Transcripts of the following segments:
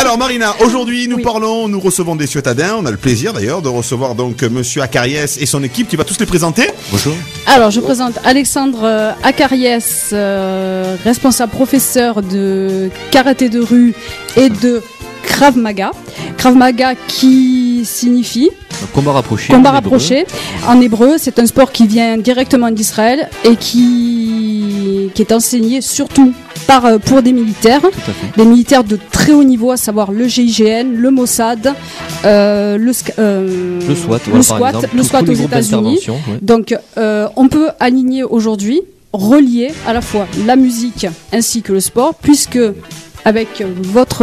Alors Marina, aujourd'hui nous recevons des ciotadins. On a le plaisir d'ailleurs de recevoir donc Monsieur Acariès et son équipe. Tu vas tous les présenter. Bonjour. Alors je présente Alexandre Acariès, responsable professeur de karaté de rue et de Krav Maga. Krav Maga qui signifie combat rapproché. Combat rapproché en hébreu. C'est un sport qui vient directement d'Israël et qui est enseigné surtout pour des militaires, des militaires de très haut niveau, à savoir le GIGN, le Mossad, le SWAT aux États-Unis. Ouais. Donc on peut aligner aujourd'hui, relier à la fois la musique ainsi que le sport, puisque avec votre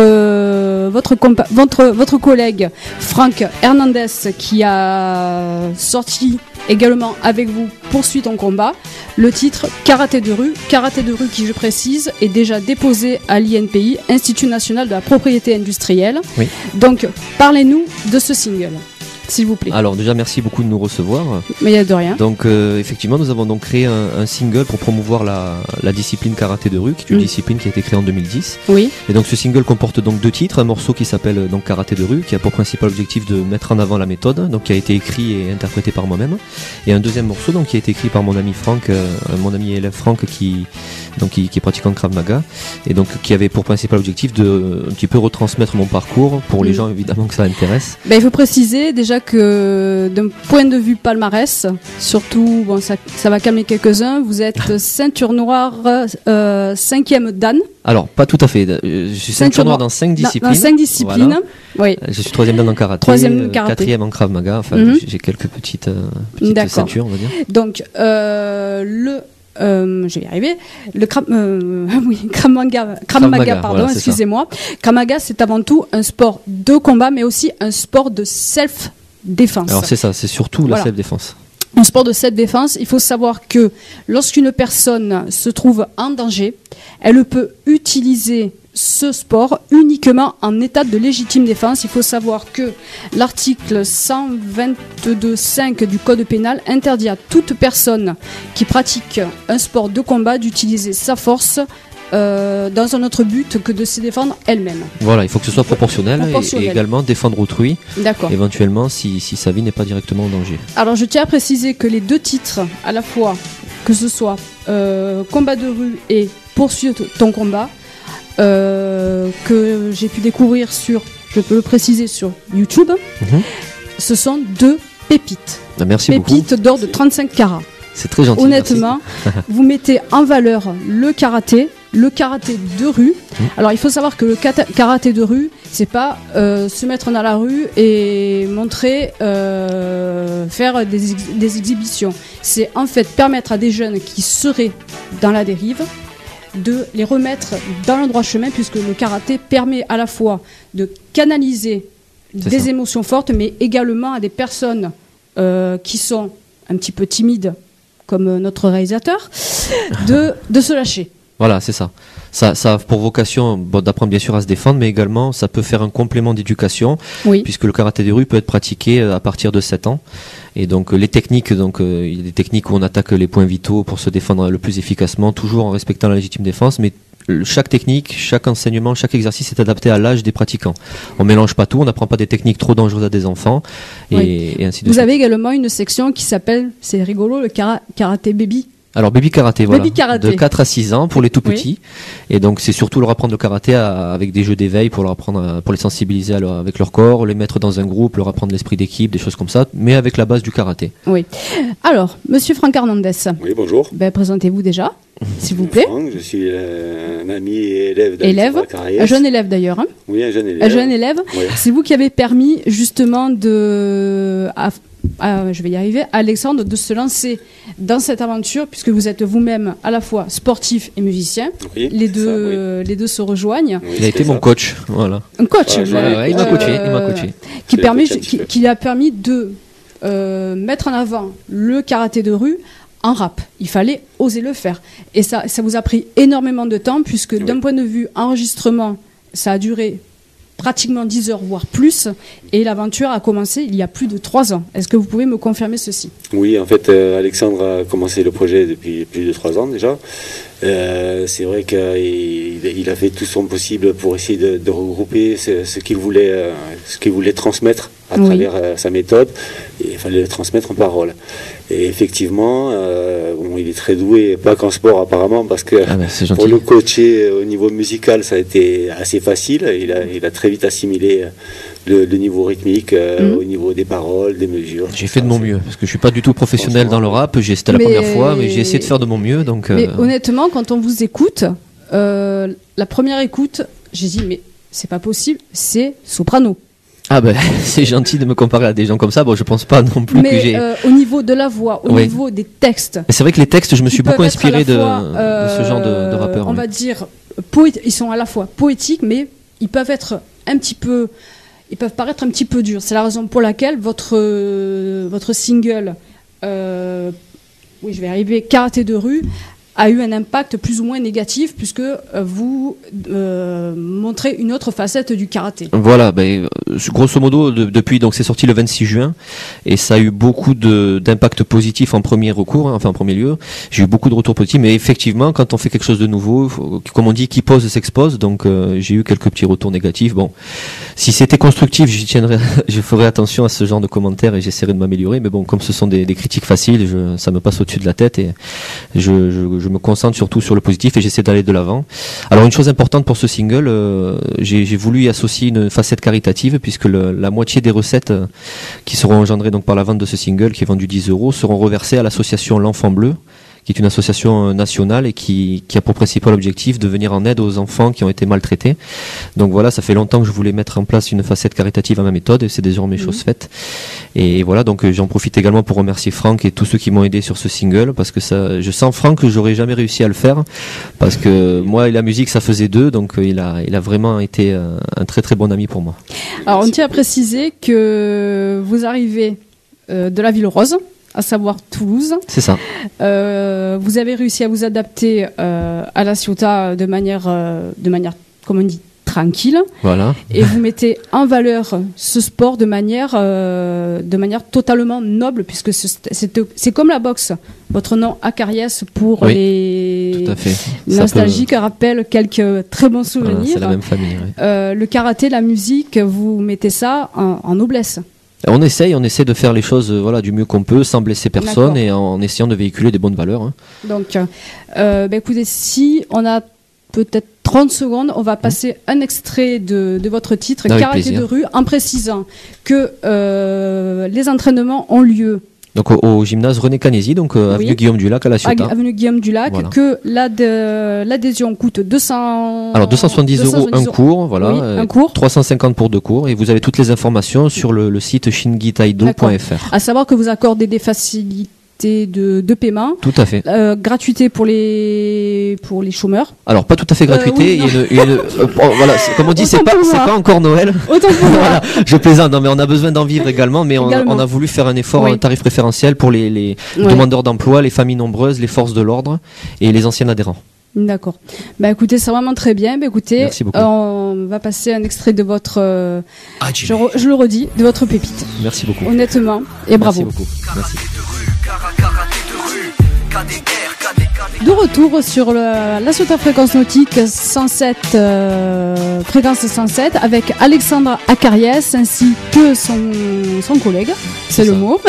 collègue Franck Hernandez qui a sorti également avec vous Poursuis ton combat, le titre Karaté de rue qui, je précise, est déjà déposé à l'INPI, Institut National de la Propriété Industrielle. Oui. Donc parlez-nous de ce single, s'il vous plaît. Alors déjà merci beaucoup de nous recevoir. Mais il n'y a de rien. Donc effectivement nous avons donc créé un single pour promouvoir la discipline karaté de rue, qui est une discipline qui a été créée en 2010. Oui. Et donc ce single comporte donc 2 titres, un morceau qui s'appelle donc Karaté de rue, qui a pour principal objectif de mettre en avant la méthode, donc qui a été écrit et interprété par moi-même. Et un deuxième morceau donc qui a été écrit par mon ami Franck, mon ami et élève Franck qui est pratiquant de Krav Maga, et donc qui avait pour principal objectif de un petit peu retransmettre mon parcours pour les gens évidemment que ça intéresse. Ben, il faut préciser déjà que d'un point de vue palmarès, surtout, bon, ça va calmer quelques-uns, vous êtes ceinture noire 5e Dan. Alors, pas tout à fait. Je suis ceinture noire dans 5 disciplines. Dans 5 disciplines, voilà. Oui. Je suis 3e Dan en karaté, 4e en Krav Maga. Enfin, j'ai quelques petites ceintures, on va dire. Donc, je vais y arriver. Le Krav Maga, pardon, voilà, excusez-moi. Krav Maga, c'est avant tout un sport de combat, mais aussi un sport de self-défense. Alors c'est ça, c'est surtout la self-défense. Un sport de self-défense, il faut savoir que lorsqu'une personne se trouve en danger, elle peut utiliser ce sport uniquement en état de légitime défense. Il faut savoir que l'article 122.5 du Code pénal interdit à toute personne qui pratique un sport de combat d'utiliser sa force dans un autre but que de se défendre elle-même. Voilà, il faut que ce soit proportionnel. Et également défendre autrui, éventuellement si sa vie n'est pas directement en danger. Alors je tiens à préciser que les 2 titres, à la fois que ce soit Combat de rue et Poursuis ton combat, que j'ai pu découvrir je peux le préciser, sur YouTube, ce sont 2 pépites. Merci pépites d'or de 35 carats. C'est très gentil. Honnêtement, vous mettez en valeur le karaté de rue. Alors il faut savoir que le karaté de rue, c'est pas se mettre dans la rue et montrer, faire des exhibitions. C'est en fait permettre à des jeunes qui seraient dans la dérive de les remettre dans le droit chemin, puisque le karaté permet à la fois de canaliser des émotions fortes, mais également à des personnes qui sont un petit peu timides, comme notre réalisateur, de se lâcher. Voilà, c'est ça. Ça a pour vocation d'apprendre bien sûr à se défendre, mais également ça peut faire un complément d'éducation, puisque le karaté de rue peut être pratiqué à partir de 7 ans. Et donc les techniques, il y a des techniques où on attaque les points vitaux pour se défendre le plus efficacement, toujours en respectant la légitime défense, mais chaque technique, chaque enseignement, chaque exercice est adapté à l'âge des pratiquants. On mélange pas tout, on n'apprend pas des techniques trop dangereuses à des enfants, et ainsi de suite. Vous avez également une section qui s'appelle, c'est rigolo, le karaté baby. Alors baby karaté, voilà, de 4 à 6 ans pour les tout petits, et donc c'est surtout leur apprendre le karaté avec des jeux d'éveil pour leur apprendre, pour les sensibiliser avec leur corps, les mettre dans un groupe, leur apprendre l'esprit d'équipe, des choses comme ça, mais avec la base du karaté. Oui. Alors, Monsieur Franck Hernandez. Oui, bonjour. Présentez-vous déjà, s'il vous plaît. Franck, je suis un ami et élève un jeune élève d'ailleurs. Hein. Oui, un jeune élève. Un jeune élève. Oui. C'est vous qui avez permis justement je vais y arriver, Alexandre, de se lancer dans cette aventure, puisque vous êtes vous-même à la fois sportif et musicien. Oui, les deux se rejoignent. Oui, il a été mon coach, voilà. Un coach. Il m'a coaché. Qui a permis de mettre en avant le karaté de rue en rap. Il fallait oser le faire. Et ça vous a pris énormément de temps, puisque d'un point de vue enregistrement, ça a duré pratiquement 10 heures, voire plus, et l'aventure a commencé il y a plus de 3 ans. Est-ce que vous pouvez me confirmer ceci ? Oui, en fait, Alexandre a commencé le projet depuis plus de 3 ans déjà. C'est vrai qu'il a fait tout son possible pour essayer de regrouper ce qu'il voulait transmettre à travers sa méthode, et il fallait le transmettre en parole. Et effectivement, il est très doué, pas qu'en sport apparemment, parce que pour le coacher au niveau musical, ça a été assez facile. Il a très vite assimilé le niveau rythmique au niveau des paroles, des mesures. J'ai fait de mon mieux, parce que je suis pas du tout professionnel dans le rap. C'était la première fois, mais j'ai essayé de faire de mon mieux. Donc, mais honnêtement, quand on vous écoute, la première écoute, j'ai dit mais c'est pas possible, c'est soprano. Ah ben, c'est gentil de me comparer à des gens comme ça. Bon, je pense pas non plus que j'ai... au niveau de la voix, au niveau des textes... C'est vrai que les textes, je me suis beaucoup inspiré de ce genre de rappeurs. On va dire, ils sont à la fois poétiques, mais ils peuvent être ils peuvent paraître un petit peu durs. C'est la raison pour laquelle votre single, je vais arriver, Karaté de rue, a eu un impact plus ou moins négatif puisque vous montrez une autre facette du karaté. Voilà, grosso modo, depuis, donc c'est sorti le 26 juin et ça a eu beaucoup d'impact positif en premier recours, en premier lieu. J'ai eu beaucoup de retours positifs, mais effectivement, quand on fait quelque chose de nouveau, comme on dit, qui pose s'expose, donc j'ai eu quelques petits retours négatifs. Bon, si c'était constructif, je ferai attention à ce genre de commentaires et j'essaierai de m'améliorer, mais bon, comme ce sont des critiques faciles, ça me passe au-dessus de la tête et je me concentre surtout sur le positif et j'essaie d'aller de l'avant. Alors une chose importante pour ce single, j'ai voulu y associer une facette caritative puisque la moitié des recettes qui seront engendrées donc par la vente de ce single qui est vendu 10 € seront reversées à l'association L'Enfant Bleu, qui est une association nationale et qui a pour principal objectif de venir en aide aux enfants qui ont été maltraités. Donc voilà, ça fait longtemps que je voulais mettre en place une facette caritative à ma méthode et c'est désormais chose faite. Et voilà, donc j'en profite également pour remercier Franck et tous ceux qui m'ont aidé sur ce single parce que je sens Franck que j'aurais jamais réussi à le faire parce que moi et la musique ça faisait deux, donc il a vraiment été un très très bon ami pour moi. Alors on tient à préciser que vous arrivez de la Ville Rose, à savoir Toulouse. C'est ça. Vous avez réussi à vous adapter à La Ciotat de manière, comme on dit, tranquille. Voilà. Et vous mettez en valeur ce sport de manière totalement noble, puisque c'est comme la boxe. Votre nom Acariès pour les nostalgiques rappelle quelques très bons souvenirs. Voilà, c'est la même famille. Oui. Le karaté, la musique, vous mettez ça en noblesse. On essaie de faire les choses du mieux qu'on peut, sans blesser personne et en essayant de véhiculer des bonnes valeurs. Hein. Donc, écoutez, si on a peut-être 30 secondes, on va passer un extrait de votre titre, Karaté de rue, en précisant que les entraînements ont lieu donc au gymnase René Canési, donc avenue Guillaume du Lac à La Ciotat. Avenue Guillaume du Lac, que l'adhésion coûte 270 € un cours, un cours. 350 pour 2 cours, et vous avez toutes les informations sur le site shingitaido.fr. À savoir que vous accordez des facilités de paiement. Tout à fait. Gratuité pour les chômeurs. Alors pas tout à fait gratuité. Voilà, comme on dit, c'est pas encore Noël. Autant pour moi. Je plaisante. Non, mais on a besoin d'en vivre également. Mais on a voulu faire un effort, un tarif préférentiel pour les demandeurs d'emploi, les familles nombreuses, les forces de l'ordre et les anciens adhérents. D'accord. Écoutez, c'est vraiment très bien. Écoutez, on va passer un extrait de votre, je le redis, de votre pépite. Merci beaucoup. Honnêtement, et bravo. Merci beaucoup. Merci. De retour sur la Ciotat Fréquence Nautique 107, fréquence 107, avec Alexandre Acariès ainsi que son collègue, c'est le mot,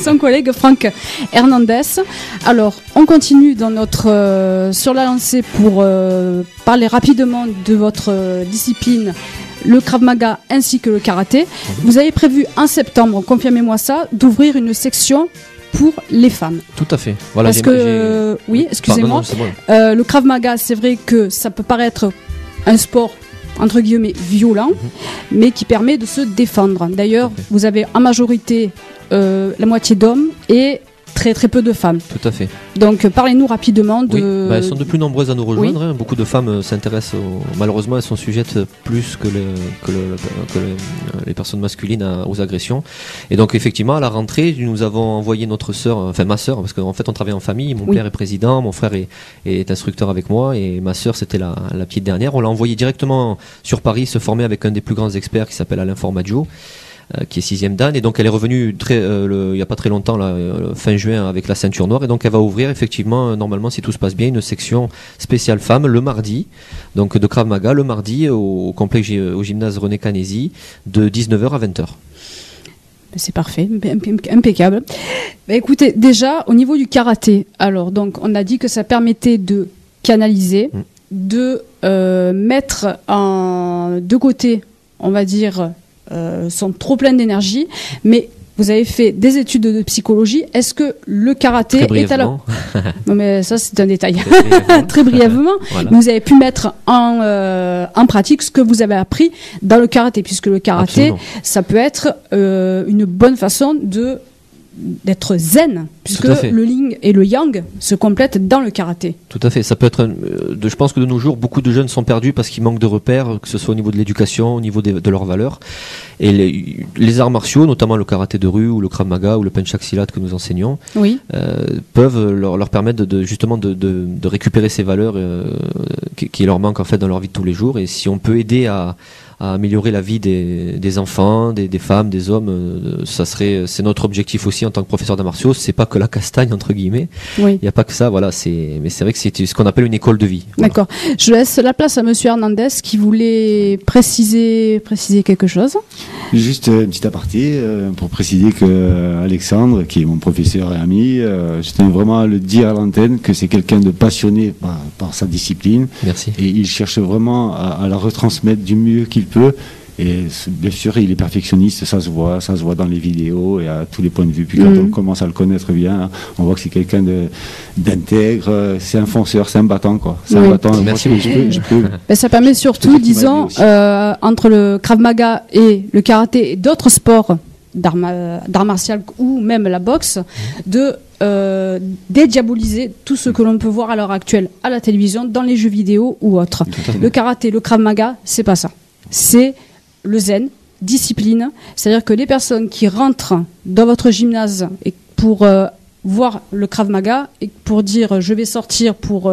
son collègue Franck Hernandez. Alors, on continue dans sur la lancée pour parler rapidement de votre discipline, le Krav Maga ainsi que le karaté. Vous avez prévu en septembre, confirmez-moi ça, d'ouvrir une section pour les femmes. Tout à fait. Voilà, parce que, oui, excusez-moi, le Krav Maga, c'est vrai que ça peut paraître un sport entre guillemets violent, mais qui permet de se défendre. D'ailleurs, vous avez en majorité la moitié d'hommes et très très peu de femmes. Tout à fait. Donc parlez-nous rapidement de... elles sont de plus nombreuses à nous rejoindre. Hein. Beaucoup de femmes s'intéressent, malheureusement elles sont sujettes plus que les personnes masculines aux agressions. Et donc effectivement à la rentrée nous avons envoyé notre sœur, enfin ma sœur, parce qu'en fait on travaille en famille, mon père est président, mon frère est instructeur avec moi et ma sœur c'était la petite dernière. On l'a envoyée directement sur Paris se former avec un des plus grands experts qui s'appelle Alain Formaggio. qui est 6e dan, et donc elle est revenue il n'y a pas très longtemps, là, fin juin, avec la ceinture noire, et donc elle va ouvrir effectivement, normalement si tout se passe bien, une section spéciale femmes le mardi, donc de Krav Maga le mardi au complexe au gymnase René Canesi de 19h à 20h. C'est parfait, impeccable. Bah, écoutez, déjà au niveau du karaté, alors donc on a dit que ça permettait de canaliser, de mettre de côté, on va dire, son trop plein d'énergie, mais vous avez fait des études de psychologie. Est-ce que le karaté est à la... Non mais ça c'est un détail. Très brièvement. Voilà. Mais vous avez pu mettre en pratique ce que vous avez appris dans le karaté, puisque le karaté, absolument, ça peut être une bonne façon d'être zen, puisque le yin et le yang se complètent dans le karaté. Tout à fait, ça peut être je pense que de nos jours beaucoup de jeunes sont perdus parce qu'ils manquent de repères, que ce soit au niveau de l'éducation, au niveau de leurs valeurs, et les arts martiaux, notamment le karaté de rue ou le Krav Maga ou le Penchak Silat que nous enseignons, peuvent leur permettre justement de récupérer ces valeurs qui leur manquent en fait dans leur vie de tous les jours, et si on peut aider à améliorer la vie des enfants, des femmes, des hommes, c'est notre objectif aussi en tant que professeur d'arts martiaux. C'est pas que la castagne entre guillemets. Il n'y a pas que ça, voilà. Mais c'est vrai que c'est ce qu'on appelle une école de vie. Voilà. D'accord. Je laisse la place à Monsieur Hernandez qui voulait préciser quelque chose. Juste un petit aparté pour préciser que Alexandre, qui est mon professeur et ami, je tiens vraiment à le dire à l'antenne que c'est quelqu'un de passionné par sa discipline. Merci. Et il cherche vraiment à la retransmettre du mieux qu'il peut. Et bien sûr, il est perfectionniste, ça se voit dans les vidéos et à tous les points de vue. Puis quand on commence à le connaître bien, on voit que c'est quelqu'un d'intègre, c'est un fonceur, c'est un battant, quoi. C'est un battant. Merci beaucoup. Ça permet surtout, disons, entre le Krav Maga et le karaté et d'autres sports d'art martial ou même la boxe, de dédiaboliser tout ce que l'on peut voir à l'heure actuelle à la télévision, dans les jeux vidéo ou autres. Le karaté, le Krav Maga, c'est pas ça. C'est le zen, discipline, c'est-à-dire que les personnes qui rentrent dans votre gymnase et pour voir le Krav Maga et pour dire je vais sortir pour,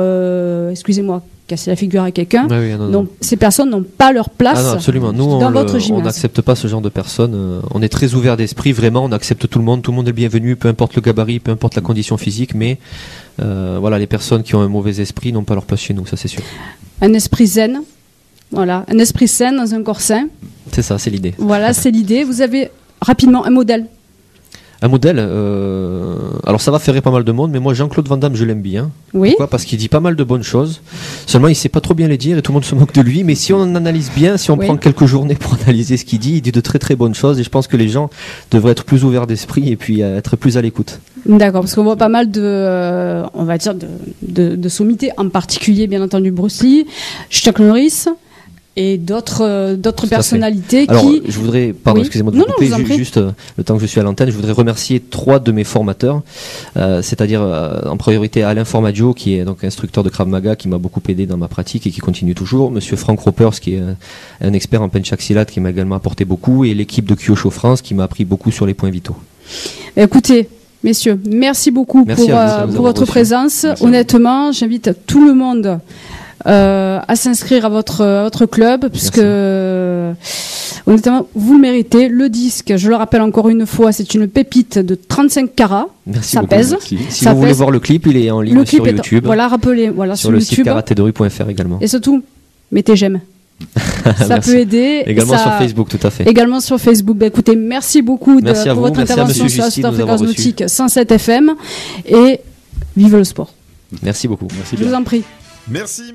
excusez-moi, casser la figure à quelqu'un, donc ces personnes n'ont pas leur place absolument. Nous, dans votre gymnase. On n'accepte pas ce genre de personnes, on est très ouvert d'esprit, vraiment, on accepte tout le monde est le bienvenu, peu importe le gabarit, peu importe la condition physique, mais voilà, les personnes qui ont un mauvais esprit n'ont pas leur place chez nous, ça c'est sûr. Un esprit zen. Voilà, un esprit sain dans un corps sain. C'est ça, c'est l'idée. Voilà, c'est l'idée. Vous avez rapidement un modèle. Un modèle, alors ça va faire pas mal de monde, mais moi Jean-Claude Van Damme je l'aime bien. Oui. Pourquoi ? Parce qu'il dit pas mal de bonnes choses. Seulement il sait pas trop bien les dire et tout le monde se moque de lui. Mais si on analyse bien, si on prend quelques journées pour analyser ce qu'il dit, il dit de très très bonnes choses et je pense que les gens devraient être plus ouverts d'esprit et puis être plus à l'écoute. D'accord, parce qu'on voit pas mal on va dire de sommités, en particulier bien entendu Bruce Lee, Chuck Norris. Et d'autres personnalités qui... Alors, je voudrais, excusez-moi de vous couper, juste le temps que je suis à l'antenne, je voudrais remercier 3 de mes formateurs, c'est-à-dire en priorité Alain Formaggio, qui est donc instructeur de Krav Maga, qui m'a beaucoup aidé dans ma pratique et qui continue toujours, Monsieur Frank Ropers, qui est un expert en Penchak Silat, qui m'a également apporté beaucoup, et l'équipe de Kyosho France, qui m'a appris beaucoup sur les points vitaux. Écoutez, messieurs, merci beaucoup pour votre présence. Honnêtement, j'invite tout le monde à s'inscrire à votre club, puisque honnêtement vous le méritez. Le disque, je le rappelle encore une fois, c'est une pépite de 35 carats. Merci ça beaucoup, pèse. Merci. Si vous voulez voir le clip, il est en ligne sur YouTube. Voilà, sur le site karatéderue.fr également. Et surtout, mettez j'aime. Ça peut aider. Également sur Facebook, tout à fait. Également sur Facebook. Écoutez, merci beaucoup pour votre intervention sur la fréquence nautique 107 FM et vive le sport. Merci beaucoup. Je vous en prie. Merci.